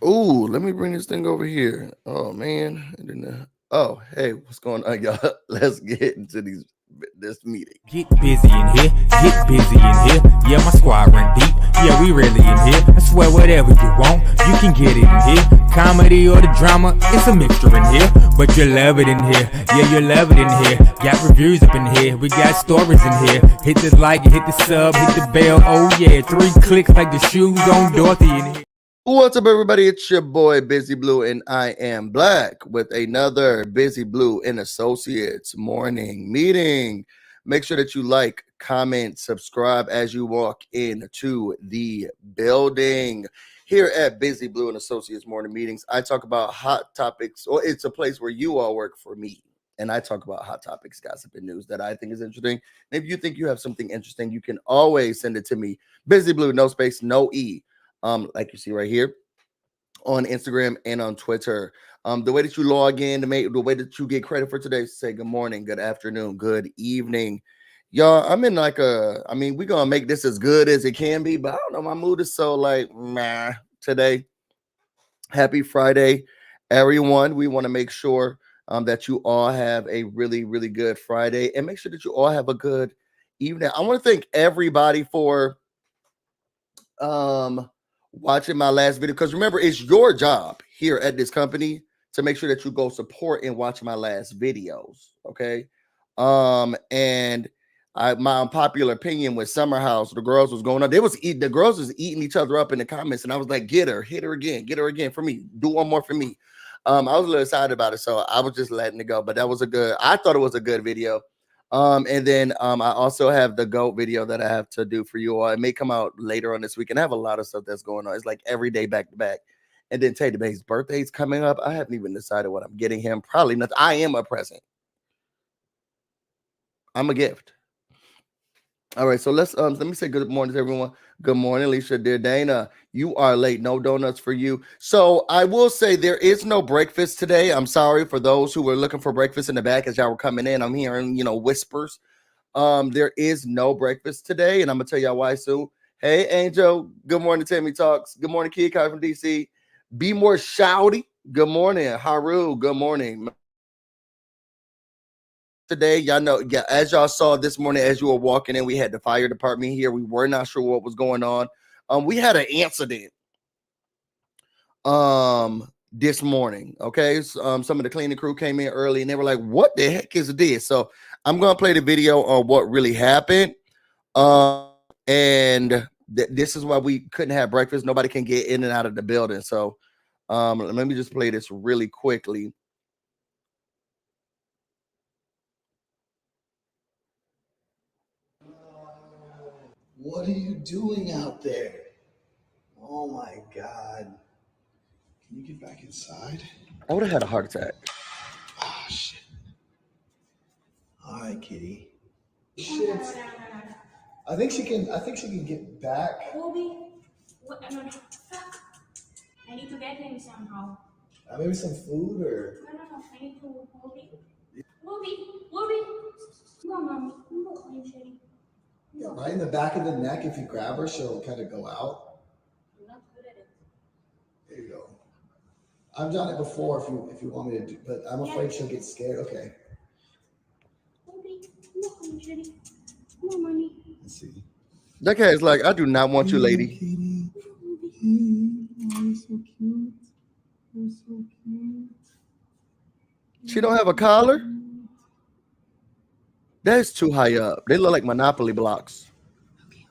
Ooh, let me bring this thing over here. Oh man. And then, oh, hey, what's going on, y'all? Let's get into this meeting. Get busy in here, get busy in here. Yeah, my squad run deep. Yeah, we really in here. I swear whatever you want, you can get it in here. Comedy or the drama, it's a mixture in here. But you love it in here. Yeah, you love it in here. Got reviews up in here. We got stories in here. Hit the like, hit the sub, hit the bell. Oh yeah, 3 clicks like the shoes on Dorothy in here. What's up, everybody? It's your boy BusyBlu, and I am black with another BusyBlu and Associates morning meeting. Make sure that you like, comment, subscribe as you walk into the building. Here at BusyBlu and Associates morning meetings, I talk about hot topics, or it's a place where you all work for me. And I talk about hot topics, gossip, and news that I think is interesting. And if you think you have something interesting, you can always send it to me. BusyBlu, no space, no E. Like you see right here on Instagram and on Twitter. The way that you log in, the way that you get credit for today, say good morning, good afternoon, good evening. Y'all, I'm in we're gonna make this as good as it can be, but I don't know, my mood is so like meh today. Happy Friday, everyone. We want to make sure that you all have a really, really good Friday, and make sure that you all have a good evening. I want to thank everybody for watching my last video, because remember, it's your job here at this company to make sure that you go support and watch my last videos. Okay. And my unpopular opinion with Summer House, the girls was going on. The girls was eating each other up in the comments, and I was like, get her again for me. Do one more for me. I was a little excited about it, so I was just letting it go. But I thought it was a good video. And then I also have the GOAT video that I have to do for you all. It may come out later on this week, and I have a lot of stuff that's going on. It's like every day back to back. And then Taylor Bay's birthday's coming up. I haven't even decided what I'm getting him. Probably nothing. I am a present. I'm a gift. All right, so let me say good morning to everyone. Good morning, Alicia. Dear Dana, you are late. No donuts for you. So I will say there is no breakfast today. I'm sorry for those who were looking for breakfast in the back as y'all were coming in. I'm hearing, whispers. There is no breakfast today, and I'm gonna tell y'all why soon. Hey, Angel. Good morning, Tammy Talks. Good morning, Kid Kai from DC. Be more shouty. Good morning, Haru. Good morning. Today, y'all know, yeah, as y'all saw this morning, as you were walking in, we had the fire department here. We were not sure what was going on. We had an incident this morning. Okay, so, some of the cleaning crew came in early, and they were like, what the heck is this? So I'm gonna play the video on what really happened. And this is why we couldn't have breakfast. Nobody can get in and out of the building. So let me just play this really quickly. What are you doing out there? Oh my God. Can you get back inside? I would have had a heart attack. Oh shit. All right, kitty. Shit. I think she can get back. Bobby, no, I need to get him somehow. Maybe some food or. No, I need to Bobby. No, mommy. No, I'm shitty. Yeah, right in the back of the neck. If you grab her, she'll kind of go out. I'm not good at it. There you go. I've done it before. If you want me to do, but I'm afraid she'll get scared. Okay. Bobby, no, I'm shitty. No, mommy. Let's see. That cat is like, I do not want you, lady. Kitty. Oh, you're so cute. You're so cute. She don't have a collar? That's too high up. They look like Monopoly blocks. Okay.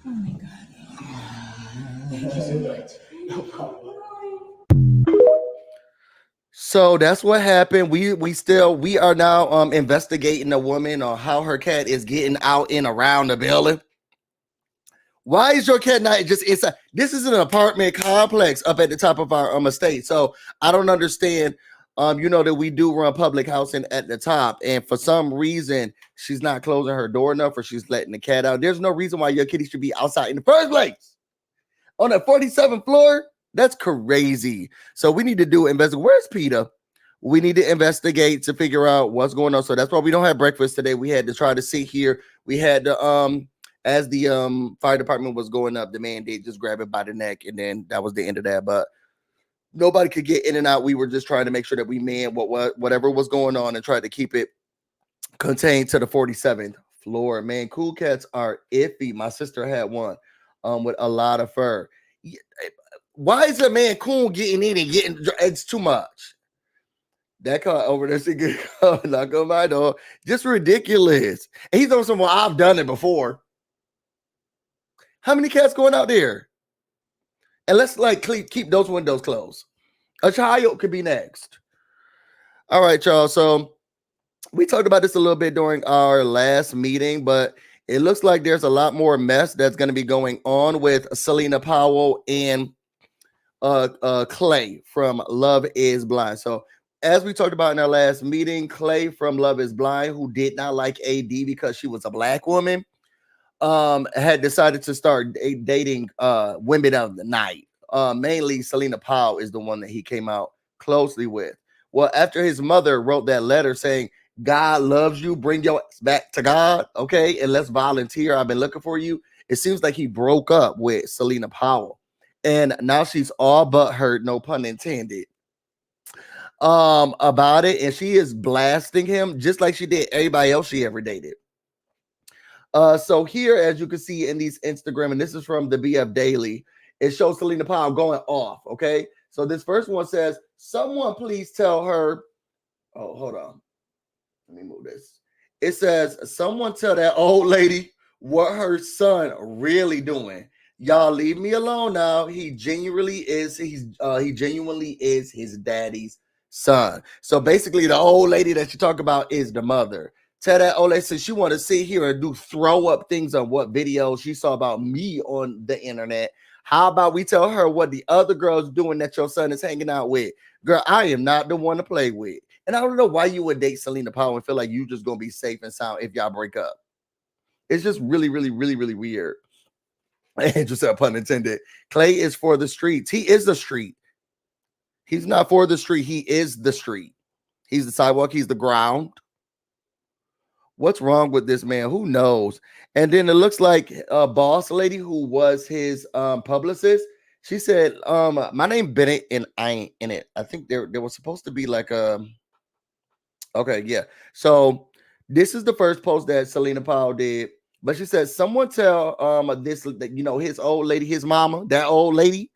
Oh my God. Thank you so much. No problem. So that's what happened. We are now investigating a woman on how her cat is getting out and around the building. Why is your cat not just inside? This is an apartment complex up at the top of our estate. So I don't understand. That we do run public housing at the top, and for some reason she's not closing her door enough, or she's letting the cat out. There's no reason why your kitty should be outside in the first place on the 47th floor. That's crazy. So we need to do investigate. Where's Peter? We need to investigate to figure out what's going on. So that's why we don't have breakfast today. We had to try to sit here. We had to as the fire department was going up, the man did just grab it by the neck, and then that was the end of that. But nobody could get in and out. We were just trying to make sure that we manned whatever was going on and tried to keep it contained to the 47th floor. Man, cool cats are iffy. My sister had one with a lot of fur. Why is a man cool getting in and getting? It's too much. That car over there, she could knock on my door. Just ridiculous. And he's on someone, I've done it before. How many cats going out there? And let's like keep those windows closed. A child could be next. All right, y'all. So we talked about this a little bit during our last meeting, but it looks like there's a lot more mess that's going to be going on with Celina Powell and Clay from Love is Blind. So as we talked about in our last meeting, Clay from Love is Blind, who did not like AD because she was a black woman, had decided to start dating women of the night. Mainly Celina Powell is the one that he came out closely with. Well, after his mother wrote that letter saying, God loves you, bring your ass back to God, okay, and let's volunteer. I've been looking for you. It seems like he broke up with Celina Powell. And now she's all but hurt, no pun intended, about it, and she is blasting him just like she did everybody else she ever dated. So here, as you can see in these Instagram, and this is from the BF Daily, it shows Celina Powell going off. Okay, so this first one says, "Someone please tell her." Oh, hold on, let me move this. It says, "Someone tell that old lady what her son really doing. Y'all leave me alone now. He genuinely is his daddy's son." So basically, the old lady that you talk about is the mother. Tell that old lady, since she want to sit here and throw up things on what videos she saw about me on the internet. How about we tell her what the other girls doing that your son is hanging out with? Girl, I am not the one to play with. And I don't know why you would date Celina Powell and feel like you just gonna be safe and sound if y'all break up. It's just really, really, really, really weird. And just a pun intended. Clay is for the streets. He is the street. He's not for the street. He is the street. He's the sidewalk. He's the ground. What's wrong with this man? Who knows? And then it looks like a boss lady who was his publicist. She said, my name Bennett and I ain't in it. I think there was supposed to be like okay, yeah. So this is the first post that Celina Powell did. But she said, someone tell this, his old lady, his mama, that old lady,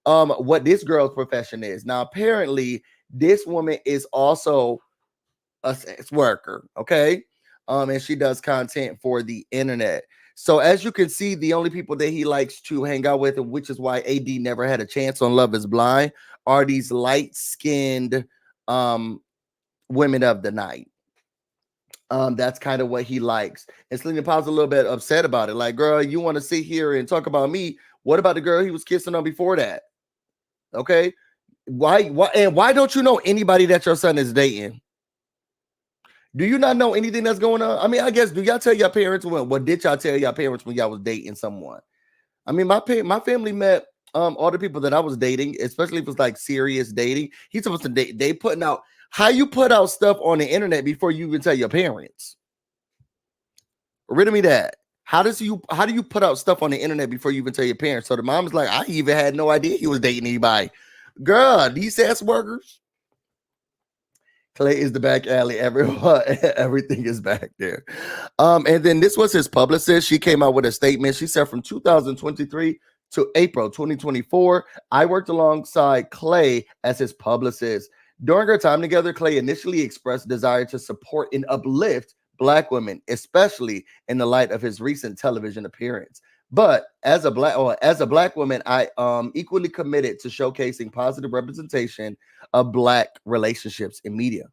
what this girl's profession is. Now, apparently, this woman is also a sex worker, okay? And she does content for the internet. So as you can see, the only people that he likes to hang out with, and which is why AD never had a chance on Love is Blind, are these light-skinned women of the night. That's kind of what he likes. And Celina Powell's a little bit upset about it. Like, girl, you want to sit here and talk about me? What about the girl he was kissing on before that? Okay. Why don't you know anybody that your son is dating? Do you not know anything that's going on? I mean, I guess, do y'all tell your parents what did y'all tell your parents when y'all was dating someone? I mean, my family met all the people that I was dating, especially if it was like serious dating. He's supposed to date. They putting out how you put out stuff on the internet before you even tell your parents. Riddle me that. How do you put out stuff on the internet before you even tell your parents? So the mom's like, I even had no idea he was dating anybody. Girl, these ass workers. Clay is the back alley. Everything is back there. And then this was his publicist. She came out with a statement. She said, from 2023 to April 2024, I worked alongside Clay as his publicist. During our time together, Clay initially expressed desire to support and uplift Black women, especially in the light of his recent television appearance. But as a Black woman, I equally committed to showcasing positive representation of Black relationships in media.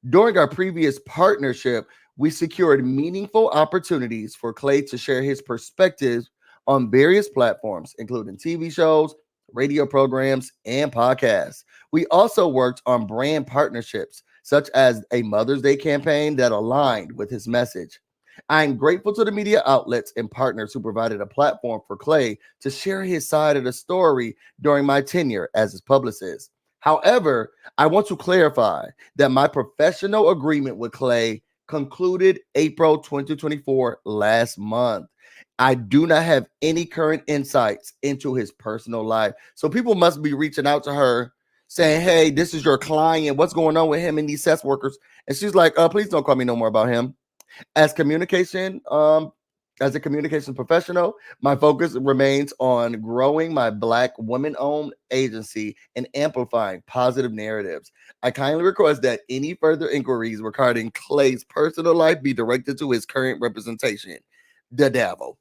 During our previous partnership, we secured meaningful opportunities for Clay to share his perspectives on various platforms, including TV shows, radio programs, and podcasts. We also worked on brand partnerships, such as a Mother's Day campaign that aligned with his message. I'm grateful to the media outlets and partners who provided a platform for Clay to share his side of the story during my tenure as his publicist. However, I want to clarify that my professional agreement with Clay concluded April 2024 last month. I do not have any current insights into his personal life. So people must be reaching out to her saying, hey, this is your client. What's going on with him and these sex workers? And she's like, please don't call me no more about him. As a communication professional, my focus remains on growing my Black women-owned agency and amplifying positive narratives. I kindly request that any further inquiries regarding Clay's personal life be directed to his current representation, the devil.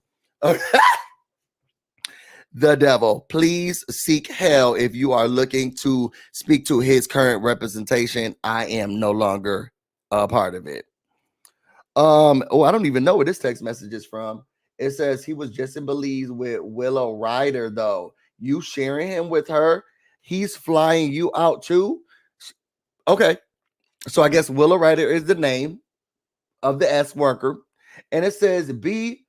The devil. Please seek hell if you are looking to speak to his current representation. I am no longer a part of it. I don't even know where this text message is from. It says he was just in Belize with Willow Ryder, though. You sharing him with her, he's flying you out too. Okay, so I guess Willow Ryder is the name of the S worker, and it says, B,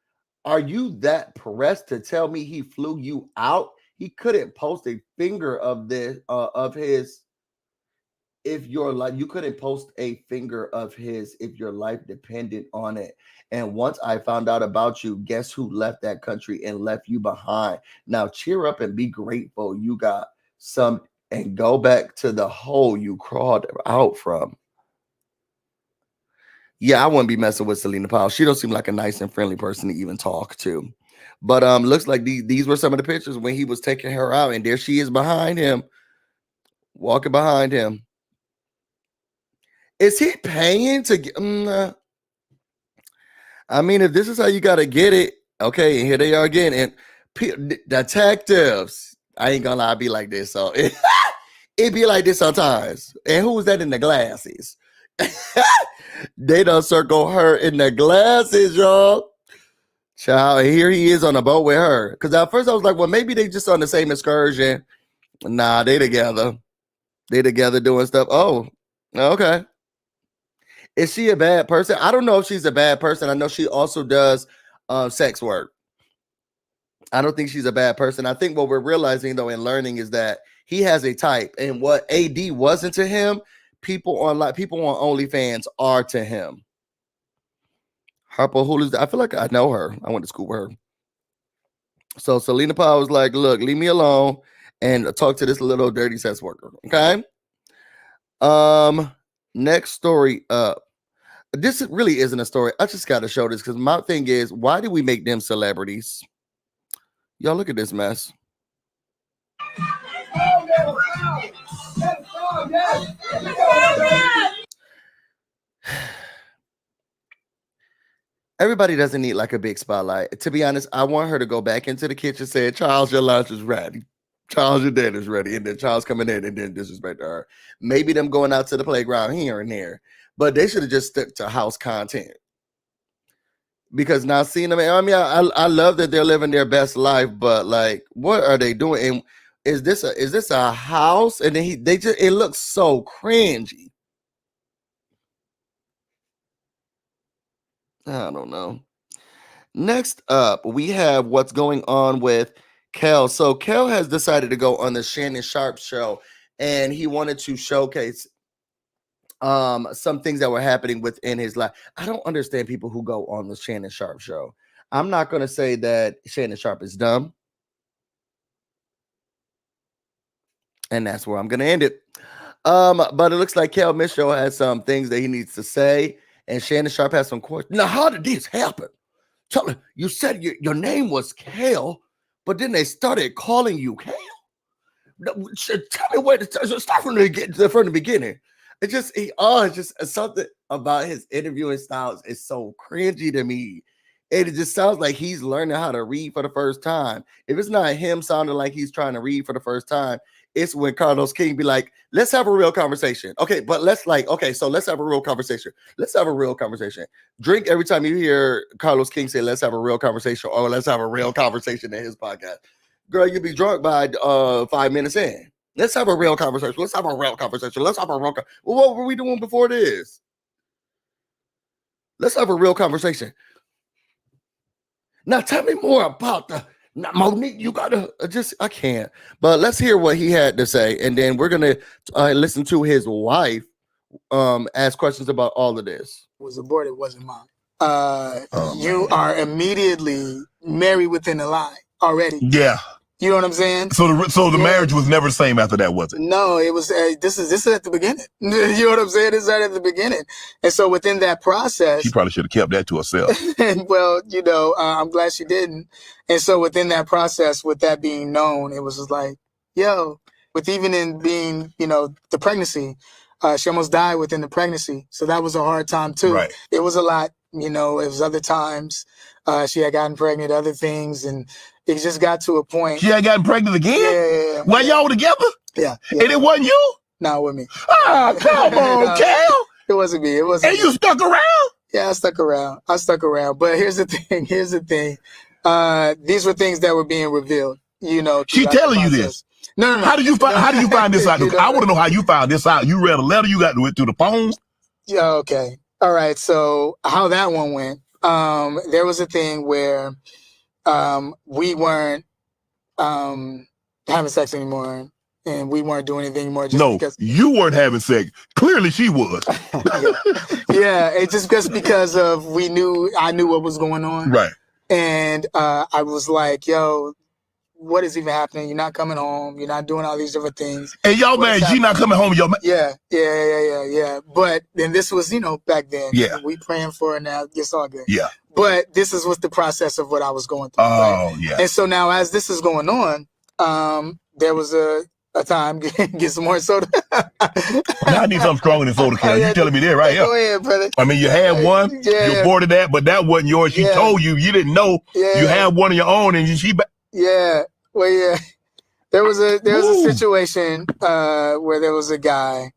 are you that pressed to tell me he flew you out? He couldn't post a finger of this of his. If your life, you couldn't post a finger of his if your life depended on it. And once I found out about you, guess who left that country and left you behind? Now cheer up and be grateful you got some and go back to the hole you crawled out from. Yeah, I wouldn't be messing with Celina Powell. She don't seem like a nice and friendly person to even talk to. But looks like these were some of the pictures when he was taking her out, and there she is behind him, walking behind him. Is he paying to get? I mean, if this is how you got to get it, okay. And here they are again. And detectives, I ain't gonna lie, I be like this. So it be like this sometimes. And who's that in the glasses? They done circle her in the glasses, y'all. Child, and here he is on a boat with her. Because at first I was like, well, maybe they just on the same excursion. Nah, they together. They together doing stuff. Oh, okay. Is she a bad person? I don't know if she's a bad person. I know she also does sex work. I don't think she's a bad person. I think what we're realizing, though, and learning is that he has a type. And what AD wasn't to him, people on OnlyFans are to him. Harper Hulu's, I feel like I know her. I went to school with her. So Celina Powell was like, look, leave me alone and talk to this little dirty sex worker. Okay. Next story up. This really isn't a story. I just got to show this because my thing is, why do we make them celebrities? Y'all look at this mess. Everybody doesn't need like a big spotlight. To be honest, I want her to go back into the kitchen saying, Charles, your lunch is ready. Charles, your dinner's ready. And then Charles coming in and then disrespect her. Maybe them going out to the playground here and there. But they should have just stuck to house content. Because now seeing them, I mean, I love that they're living their best life, but like, what are they doing? And is this a house? And then it looks so cringy. I don't know. Next up, we have what's going on with Kel. So Kel has decided to go on the Shannon Sharp show, and he wanted to showcase some things that were happening within his life. I don't understand people who go on the Shannon Sharp show. I'm not going to say that Shannon Sharp is dumb. And that's where I'm going to end it. But it looks like Kel Mitchell has some things that he needs to say. And Shannon Sharp has some questions. Now, how did this happen? Tell me, you said your name was Kel, but then they started calling you Kel. Tell me where to start from the beginning. It's just something about his interviewing styles is so cringy to me. It just sounds like he's learning how to read for the first time. If it's not him sounding like he's trying to read for the first time, it's when Carlos King be like, let's have a real conversation. Okay, but so let's have a real conversation. Let's have a real conversation. Drink every time you hear Carlos King say, let's have a real conversation, or let's have a real conversation in his podcast. Girl, you'll be drunk by 5 minutes in. Let's have a real conversation. Let's have a real conversation. Let's have a real Well, what were we doing before this? Let's have a real conversation. Now tell me more about Monique, you gotta I can't. But let's hear what he had to say, and then we're gonna listen to his wife ask questions about all of this. Was aborted wasn't mine. you are immediately married within the line already. Yeah. You know what I'm saying? So the marriage was never the same after that, was it? No, it was. This is at the beginning. You know what I'm saying? This is right at the beginning. And so within that process, She probably should have kept that to herself. and well, you know, I'm glad she didn't. And so within that process, with that being known, it was just like, yo, with even in being, you know, the pregnancy, she almost died within the pregnancy. So that was a hard time too. Right. It was a lot. You know, it was other times she had gotten pregnant, other things, and it just got to a point. She had gotten pregnant again? Yeah. While y'all were together? Yeah. And it wasn't you? Not with me. Oh, come on, No, Cal. It wasn't me. It wasn't And me. you stuck around? Yeah, I stuck around. But here's the thing. These were things that were being revealed, you know. She telling you this? No. How did you find this out? I want to know how you found this out. You read a letter, you got to it through the phone? Yeah, okay. All right. So how that one went, there was a thing where we weren't having sex anymore, and we weren't doing anything more just because you weren't having sex. Clearly she was. Yeah, it's just because of I knew what was going on. Right. And I was like, yo, what is even happening? You're not coming home. You're not doing all these different things. And y'all man, she not coming home. Y'all Yeah. But then this was, you know, back then. Yeah. We praying for her now. It's all good. Yeah. But this is what the process of what I was going through. Oh, right? yeah. And so now as this is going on, there was a time, get some more soda. Now I need something stronger than soda can. You telling me that right here. Go ahead, brother. I mean, you had one, you aborted that, but that wasn't yours. She told you, you didn't know. You had one of your own, and Well, yeah. There was a situation where there was a guy,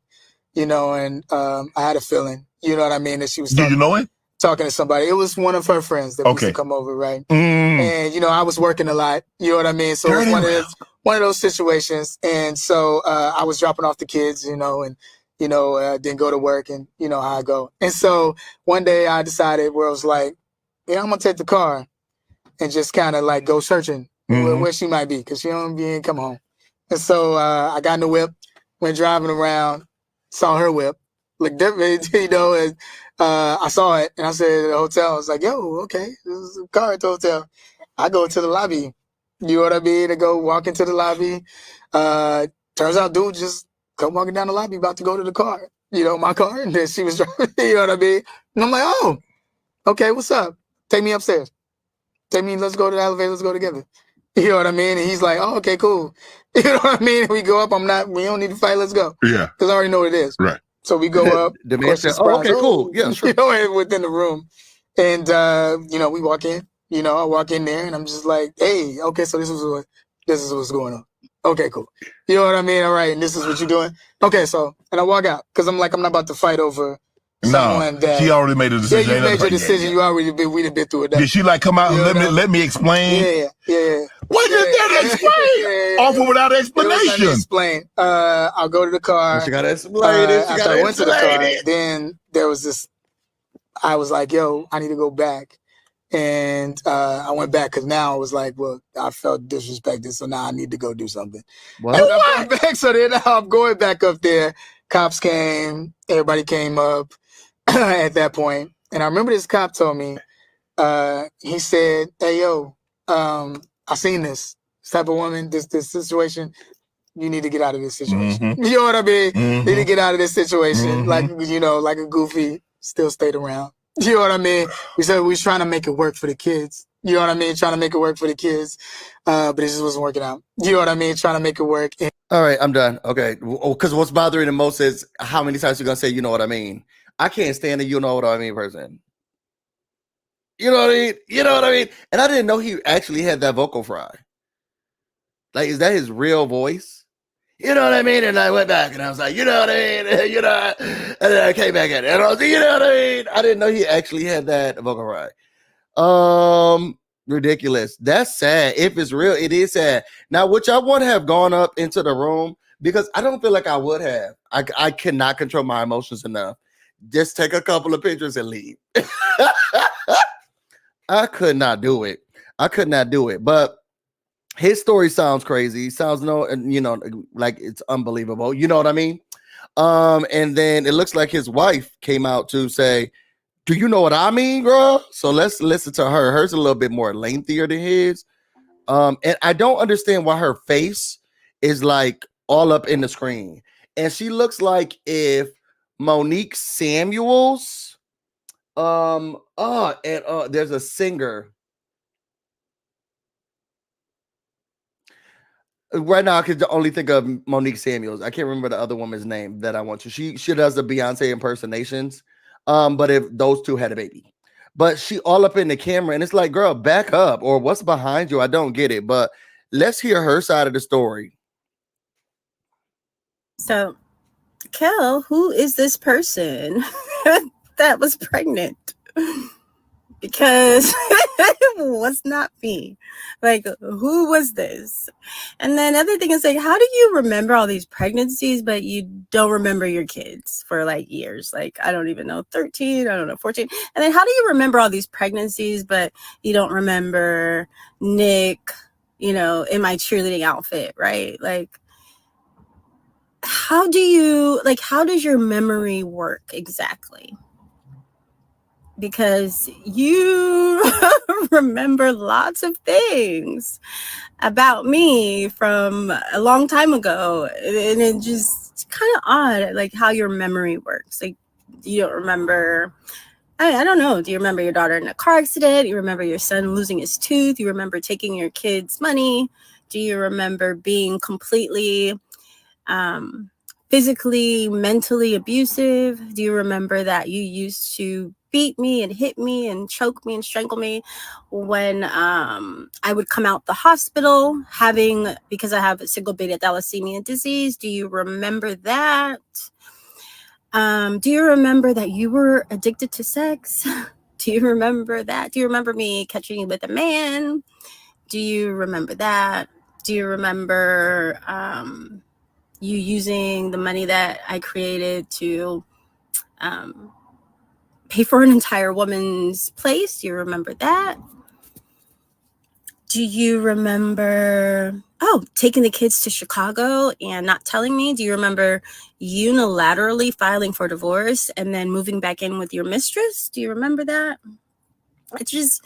you know, and I had a feeling, you know what I mean, that she was Did you know him? Talking to somebody. It was one of her friends that used to come over, right? And, you know, I was working a lot, you know what I mean? So it was one of those situations. And so I was dropping off the kids, you know, and, you know, didn't go to work, and you know how I go. And so one day I decided where I was like, yeah, I'm going to take the car and just kind of like go searching where she might be, because she ain't come home. And so I got in the whip, went driving around, saw her whip, looked different, you know, and I saw it, and I said at the hotel, I was like, yo, okay, there's a car at the hotel. I go to the lobby, you know what I mean? I go walk into the lobby. Turns out dude just come walking down the lobby about to go to the car, you know, my car, and then she was driving, you know what I mean? And I'm like, oh, okay, what's up? Take me upstairs. Let's go to the elevator, let's go together. You know what I mean? And he's like, oh, okay, cool. You know what I mean? We go up, we don't need to fight, let's go. Yeah. Because I already know what it is. Right. So we go up. The man said, oh, okay, cool. Yeah, sure. You know, within the room. And, you know, we walk in. You know, I walk in there, and I'm just like, hey, okay, so this is what's going on. Okay, cool. You know what I mean? All right, and this is what you're doing? Okay, so, and I walk out, because I'm like, I'm not about to fight over someone that... she already made a decision. Yeah, you made your decision. You already we'd been through it. Did she like come out and let me explain? Yeah. What did that explain? Offer without explanation. Let me explain. I'll go to the car. She got to explain it. After I went to the car, then there was this, I was like, yo, I need to go back. And I went back, because now I was like, well, I felt disrespected, so now I need to go do something. What? And I'm going back, so then I'm going back up there. Cops came. Everybody came up at that point. And I remember this cop told me, he said, hey, yo, I seen this type of woman, this situation. You need to get out of this situation. You know what I mean? You need to get out of this situation. Like, you know, like a goofy, still stayed around. You know what I mean? We said we was trying to make it work for the kids. You know what I mean? Trying to make it work for the kids. But it just wasn't working out. You know what I mean? Trying to make it work. All right, I'm done. Okay. Because what's bothering the most is how many times you're going to say, you know what I mean? I can't stand a you know what I mean person. You know what I mean? You know what I mean? And I didn't know he actually had that vocal fry. Like, is that his real voice? You know what I mean? And I went back and I was like, you know what I mean? You know, and then I came back at it. And I was like, you know what I mean? I didn't know he actually had that vocal fry. Ridiculous. That's sad. If it's real, it is sad. Now, which I would have gone up into the room, because I don't feel like I would have. I cannot control my emotions enough. Just take a couple of pictures and leave. I could not do it. But his story sounds crazy. Sounds like it's unbelievable. You know what I mean? And then it looks like his wife came out to say Do you know what I mean, girl? So let's listen to her. Hers a little bit more lengthier than his. And I don't understand why her face is like all up in the screen. And she looks like if Monique Samuels, there's a singer. Right now, I could only think of Monique Samuels. I can't remember the other woman's name that I want to. She does the Beyonce impersonations. But if those two had a baby, but she all up in the camera, and it's like, girl, back up, or what's behind you? I don't get it. But let's hear her side of the story. So, Kel, who is this person that was pregnant? Because it was not me. Like, who was this? And then other thing is like, how do you remember all these pregnancies, but you don't remember your kids for like years? Like, I don't even know, 13, I don't know, 14. And then how do you remember all these pregnancies, but you don't remember Nick, you know, in my cheerleading outfit, right? Like, how does your memory work exactly? Because you remember lots of things about me from a long time ago. And it just kind of odd, like how your memory works. Like you don't remember, I don't know. Do you remember your daughter in a car accident? You remember your son losing his tooth? You remember taking your kids' money? Do you remember being completely physically, mentally abusive? Do you remember that you used to beat me and hit me and choke me and strangle me when I would come out the hospital because I have a single beta thalassemia disease? Do you remember that? Do you remember that you were addicted to sex? Do you remember that? Do you remember me catching you with a man? Do you remember that? Do you remember you using the money that I created to pay for an entire woman's place? Do you remember that? Do you remember, taking the kids to Chicago and not telling me? Do you remember unilaterally filing for divorce and then moving back in with your mistress? Do you remember that? It's just,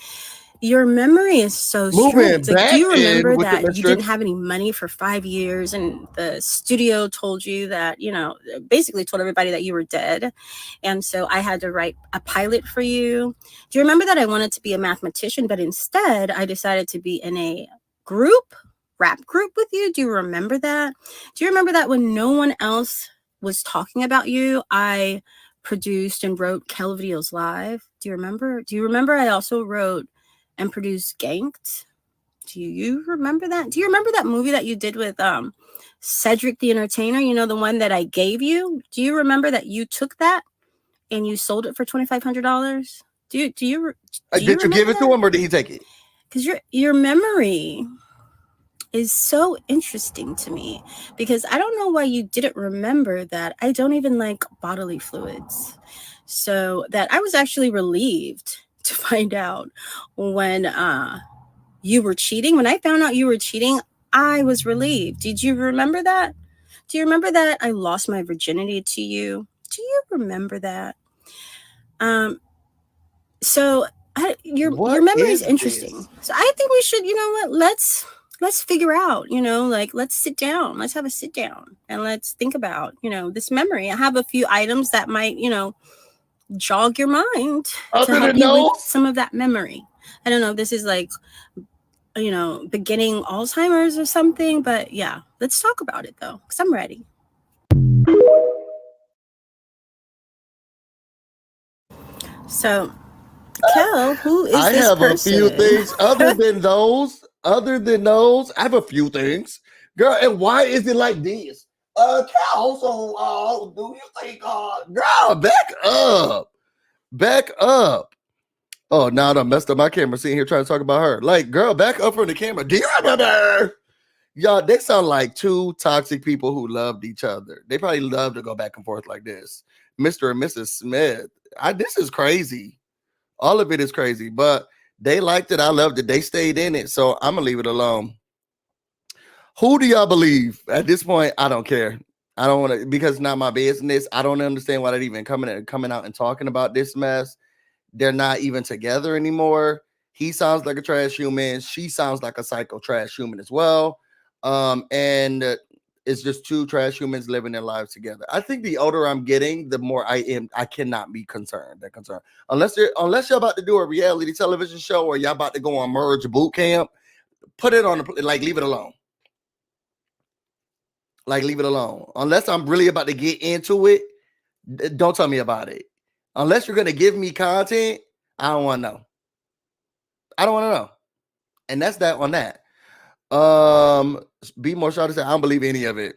your memory is so strange. Like, do you remember that you didn't have any money for 5 years and the studio told you that, you know, basically told everybody that you were dead? And so I had to write a pilot for you. Do you remember that I wanted to be a mathematician, but instead I decided to be in a rap group with you? Do you remember that? Do you remember that when no one else was talking about you, I produced and wrote Kel Videos Live? Do you remember? Do you remember I also wrote and produced Ganked? Do you remember that? Do you remember that movie that you did with Cedric the Entertainer? You know, the one that I gave you? Do you remember that you took that and you sold it for $2,500? Did you give it to him, or did he take it? Because your memory is so interesting to me, because I don't know why you didn't remember that I don't even like bodily fluids. So that I was actually relieved to find out when you were cheating. When I found out you were cheating, I was relieved. Did you remember that? Do you remember that I lost my virginity to you? Do you remember that? So your memory is interesting. So I think we should, you know what, let's figure out, you know, like, let's sit down, let's have a sit down and let's think about, you know, this memory. I have a few items that might, you know, jog your mind to help you with some of that memory. I don't know if this is like, you know, beginning Alzheimer's or something, but yeah, let's talk about it though, because I'm ready. So, Kel, who is this person? I have a few things other than those. I have a few things, girl. And why is it like this? Cal, so do you think, girl, back up. Oh, now I done messed up my camera sitting here trying to talk about her. Like, girl, back up from the camera. Do you remember? Y'all, they sound like two toxic people who loved each other. They probably love to go back and forth like this. Mr. and Mrs. Smith. This is crazy. All of it is crazy, but they liked it. I loved it. They stayed in it. So I'm going to leave it alone. Who do y'all believe? At this point, I don't care. I don't want to, because it's not my business. I don't understand why they're even coming out and talking about this mess. they're not even together anymore. He sounds like a trash human. She sounds like a psycho trash human as well. And it's just two trash humans living their lives together. I think the older I'm getting, the more I cannot be concerned. Unless you're about to do a reality television show or y'all about to go on merge boot camp, put it on leave it alone. Leave it alone. Unless I'm really about to get into it, don't tell me about it. Unless you're gonna give me content, I don't want to know. I don't want to know. And that's that on that. Be more sure to say I don't believe any of it.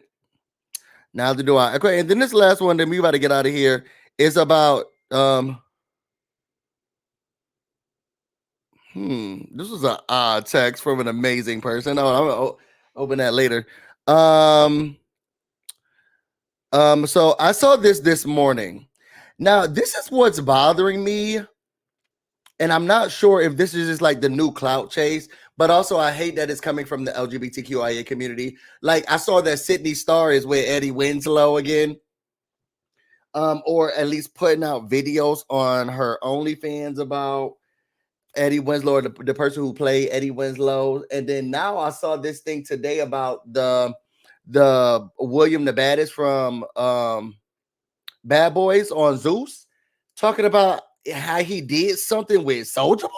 Neither do I. Okay, and then this last one, then we about to get out of here, is about this was a odd text from an amazing person. Oh, I'm gonna open that later. So I saw this morning. Now, this is what's bothering me. And I'm not sure if this is just like the new clout chase, but also I hate that it's coming from the LGBTQIA community. Like I saw that Sydney Starr is with Eddie Winslow again. Or at least putting out videos on her OnlyFans about Eddie Winslow, or the person who played Eddie Winslow. And then now I saw this thing today about the William the Baddest from Bad Boys on Zeus, talking about how he did something with Soulja Boy,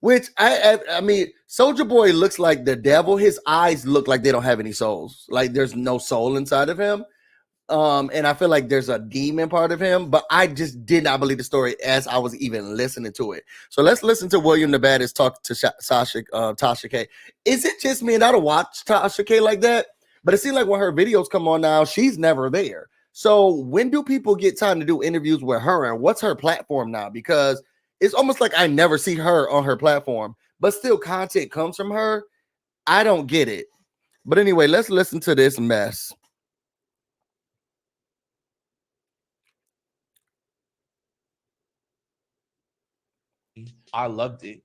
which I mean, Soulja Boy looks like the devil. His eyes look like they don't have any souls. Like there's no soul inside of him. And I feel like there's a demon part of him, but I just did not believe the story as I was even listening to it. So let's listen to William the Baddest talk to Tasha K. Is it just me and I don't watch Tasha K like that? But it seems like when her videos come on now, she's never there. So when do people get time to do interviews with her, and what's her platform now? Because it's almost like I never see her on her platform, but still content comes from her. I don't get it. But anyway, let's listen to this mess. I loved it.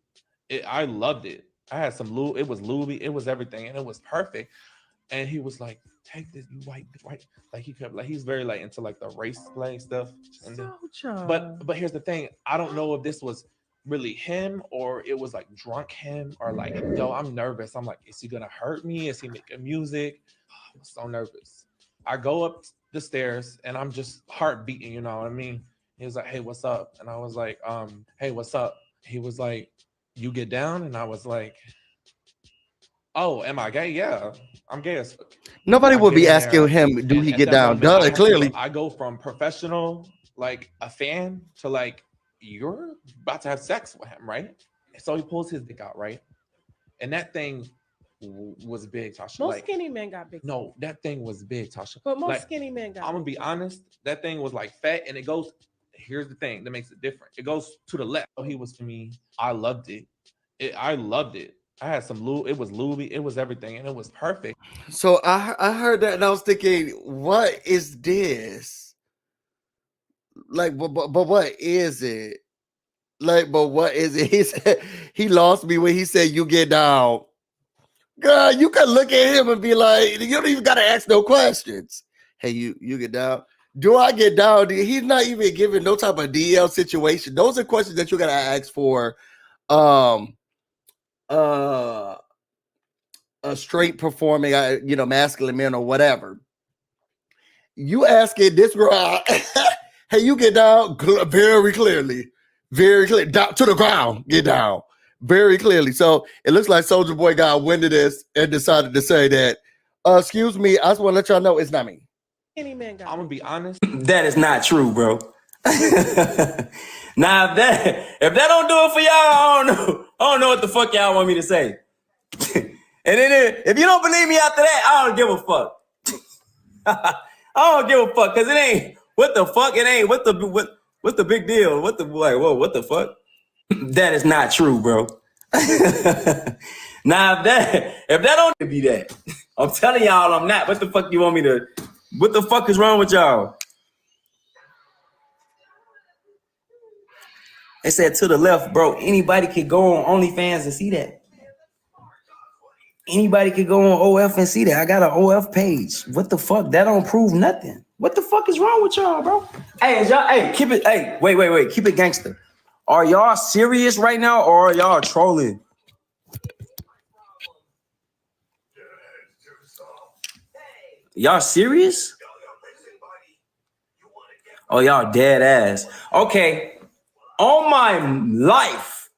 I loved it. I had some Louis. It was Louis. It was everything, and it was perfect. And he was like, "Take this, you white." Like he kept like he's very like into like the race play stuff. And then, but here's the thing. I don't know if this was really him or it was like drunk him or like, yo, I'm nervous. I'm like, is he gonna hurt me? Is he making music? I'm so nervous. I go up the stairs and I'm just heart beating. You know what I mean? He was like, "Hey, what's up?" And I was like, "Hey, what's up?" He was like, "You get down?" And I was like, "Oh, am I gay? Yeah, I'm gay as fuck." Nobody would be asking him, do he get down? Clearly. I go from professional, like a fan, to like, you're about to have sex with him, right? So he pulls his dick out, right? And that thing was big, Tasha. Most skinny men got big. No, that thing was big, Tasha. But most skinny men got. I'm gonna be honest, that thing was like fat, and it goes. Here's the thing that makes it different. It goes to the left. So he was to me. I loved it. I loved it. I had some Louis. It was Louis. It was everything, and it was perfect. So I heard that, and I was thinking, what is this? Like, but what is it? Like, but what is it? He said he lost me when he said, "You get down." Girl, you can look at him and be like, you don't even gotta ask no questions. Hey, you get down. Do I get down? He's not even giving no type of DL situation. Those are questions that you gotta ask for a straight performing, masculine man or whatever. You asking this girl, hey, you get down very clearly, down to the ground, get down very clearly. So it looks like Soulja Boy got wind of this and decided to say that, excuse me, I just want to let y'all know it's not me. I'm gonna be honest. That is not true, bro. Now if that don't do it for y'all, I don't know what the fuck y'all want me to say. And then if you don't believe me after that, I don't give a fuck. I don't give a fuck, because it ain't what the fuck. It ain't what's the big deal? What the fuck? That is not true, bro. Now if that don't be that, I'm telling y'all I'm not. What the fuck you want me to? What the fuck is wrong with y'all? They said to the left, bro. Anybody could go on OnlyFans and see that. Anybody could go on OF and see that. I got an OF page. What the fuck? That don't prove nothing. What the fuck is wrong with y'all, bro? Hey, y'all, hey, keep it, hey, wait, keep it gangster. Are y'all serious right now or are y'all trolling? Y'all serious? Oh, y'all dead ass. Okay. On my life.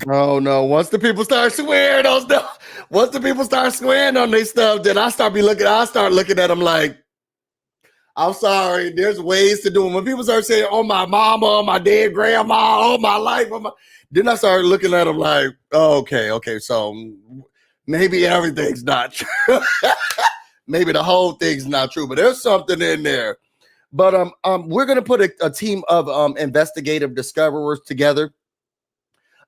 Oh no! Once the people start swearing on stuff, once the people start swearing on their stuff, then I start looking at them like, I'm sorry. There's ways to do it. When people start saying, "Oh my mama, my dead grandma, oh my life," then I start looking at them like, oh, okay, so maybe everything's not true. Maybe the whole thing's not true, but there's something in there. But we're gonna put a team of investigative discoverers together.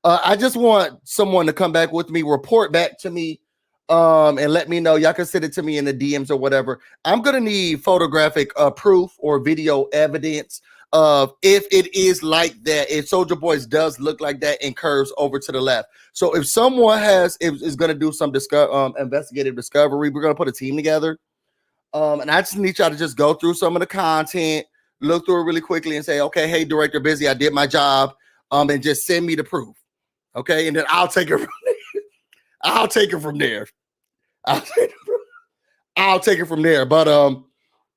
I just want someone to come back with me, report back to me, and let me know. Y'all can send it to me in the DMs or whatever. I'm gonna need photographic proof or video evidence of if it is like that. If Soulja Boy's does look like that and curves over to the left. So if someone is gonna do some investigative discovery, we're gonna put a team together. And I just need y'all to just go through some of the content, look through it really quickly, and say, okay, hey, Director Busy, I did my job. And just send me the proof. Okay, and then I'll take it from there. I'll take it from there. But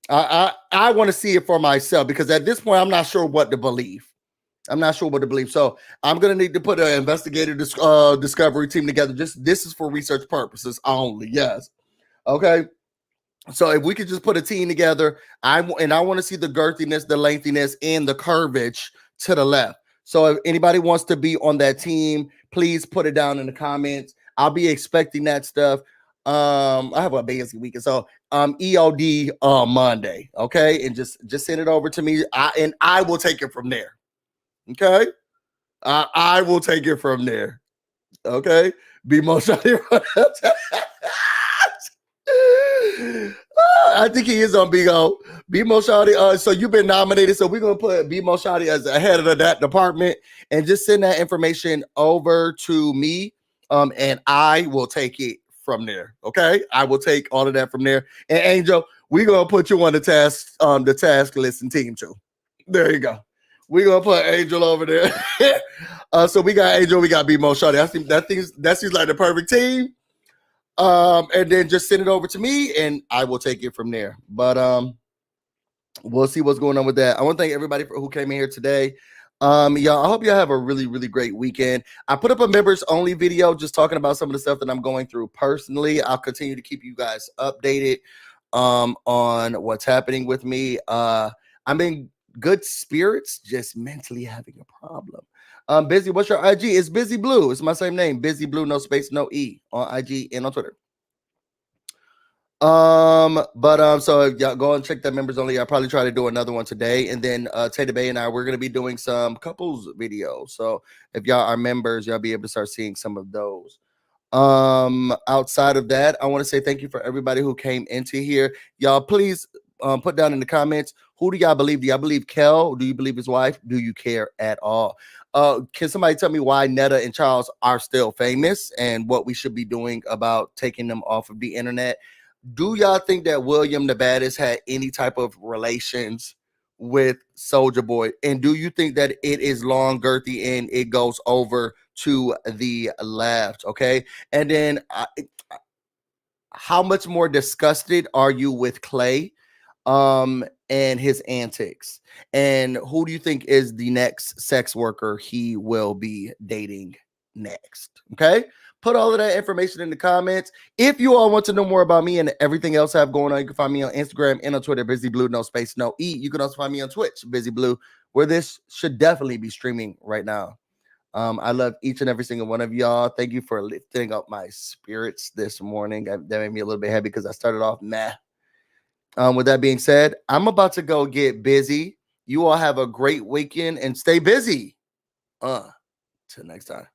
I want to see it for myself because at this point I'm not sure what to believe. So I'm gonna need to put an investigative discovery team together. This is for research purposes only. Yes. Okay. So if we could just put a team together, I want to see the girthiness, the lengthiness, and the curvage to the left. So if anybody wants to be on that team, please put it down in the comments. I'll be expecting that stuff. I have a busy weekend, so EOD Monday, okay, and just send it over to me. I will take it from there. Okay, I will take it from there. Okay, be most I think he is on BO. B-Mo Shawty. So you've been nominated. So we're gonna put B-Mo Shawty as the head of that department and just send that information over to me. And I will take it from there. Okay, I will take all of that from there. And Angel, we're gonna put you on the task list and team too. There you go. We're gonna put Angel over there. So we got Angel, we got B-Mo Shawty. I think that seems like the perfect team. And then just send it over to me and I will take it from there. But we'll see what's going on with that. I want to thank everybody who came in here today. Y'all, I hope y'all have a really, really great weekend. I put up a members only video just talking about some of the stuff that I'm going through personally. I'll continue to keep you guys updated on what's happening with me. I'm in good spirits, just mentally having a problem. Busy, what's your IG? It's BusyBlu. It's my same name, BusyBlu, no space, no E on IG and on Twitter. So if y'all go and check that members only. I'll probably try to do another one today, and then Taylor Bay and I we're gonna be doing some couples videos. So if y'all are members, y'all be able to start seeing some of those. Outside of that, I want to say thank you for everybody who came into here. Y'all, please put down in the comments, who do y'all believe? Do y'all believe Kel? Do you believe his wife? Do you care at all? Can somebody tell me why Netta and Charles are still famous and what we should be doing about taking them off of the internet? Do y'all think that William the Baddest had any type of relations with Soulja Boy? And do you think that it is long, girthy, and it goes over to the left? Okay. And then how much more disgusted are you with Clay and his antics? And who do you think is the next sex worker he will be dating next? Okay. Put all of that information in the comments. If you all want to know more about me and everything else I have going on, you can find me on Instagram and on Twitter, BusyBlu, no space, no E. You can also find me on Twitch, BusyBlu, where this should definitely be streaming right now. I love each and every single one of y'all. Thank you for lifting up my spirits this morning. That made me a little bit happy because I started off meh. With that being said, I'm about to go get busy. You all have a great weekend and stay busy. Till next time.